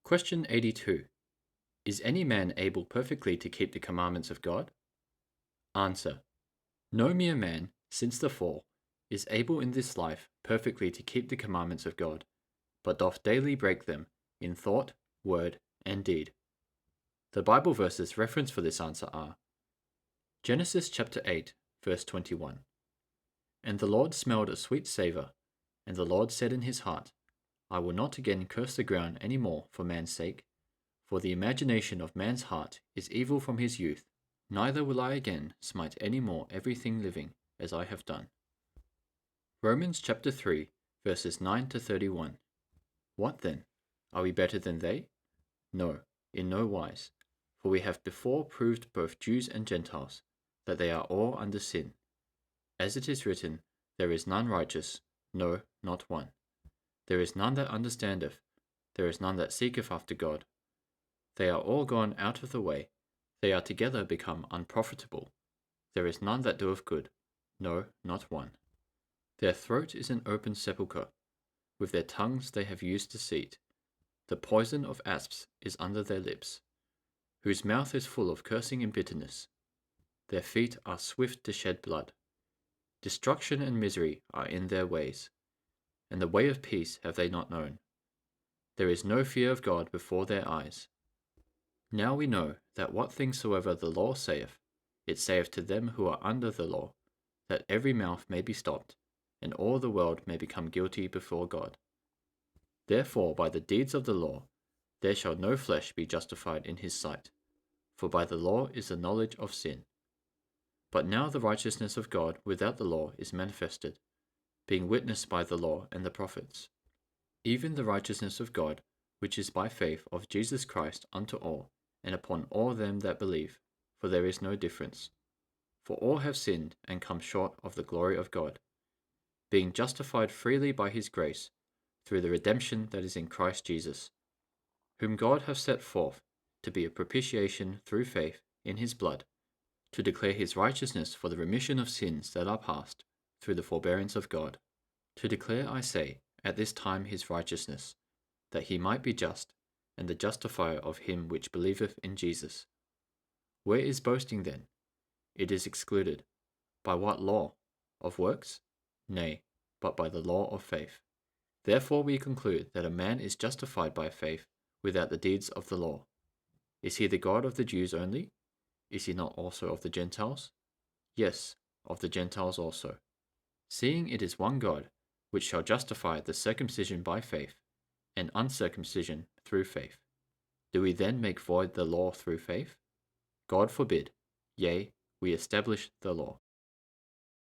Question 82. Is any man able perfectly to keep the commandments of God? Answer. No mere man, since the fall, is able in this life perfectly to keep the commandments of God, but doth daily break them in thought, word, and deed. The Bible verses referenced for this answer are Genesis chapter 8, verse 21. And the Lord smelled a sweet savour, and the Lord said in his heart, I will not again curse the ground any more for man's sake, for the imagination of man's heart is evil from his youth, neither will I again smite any more everything living, as I have done. Romans chapter 3, verses 9 to 31. What then? Are we better than they? No, in no wise. For we have before proved both Jews and Gentiles, that they are all under sin. As it is written, there is none righteous, no, not one. There is none that understandeth, there is none that seeketh after God. They are all gone out of the way, they are together become unprofitable. There is none that doeth good, no, not one. Their throat is an open sepulchre, with their tongues they have used deceit. The poison of asps is under their lips, whose mouth is full of cursing and bitterness. Their feet are swift to shed blood. Destruction and misery are in their ways, and the way of peace have they not known. There is no fear of God before their eyes. Now we know that what things soever the law saith, it saith to them who are under the law, that every mouth may be stopped, and all the world may become guilty before God. Therefore by the deeds of the law there shall no flesh be justified in his sight, for by the law is the knowledge of sin. But now the righteousness of God without the law is manifested, being witnessed by the law and the prophets, even the righteousness of God, which is by faith of Jesus Christ unto all, and upon all them that believe, for there is no difference. For all have sinned and come short of the glory of God, being justified freely by his grace, through the redemption that is in Christ Jesus, whom God hath set forth to be a propitiation through faith in his blood, to declare his righteousness for the remission of sins that are past, through the forbearance of God. To declare, I say, at this time his righteousness, that he might be just, and the justifier of him which believeth in Jesus. Where is boasting then? It is excluded. By what law? Of works? Nay, but by the law of faith. Therefore we conclude that a man is justified by faith without the deeds of the law. Is he the God of the Jews only? Is he not also of the Gentiles? Yes, of the Gentiles also. Seeing it is one God, which shall justify the circumcision by faith, and uncircumcision through faith. Do we then make void the law through faith? God forbid. Yea, we establish the law.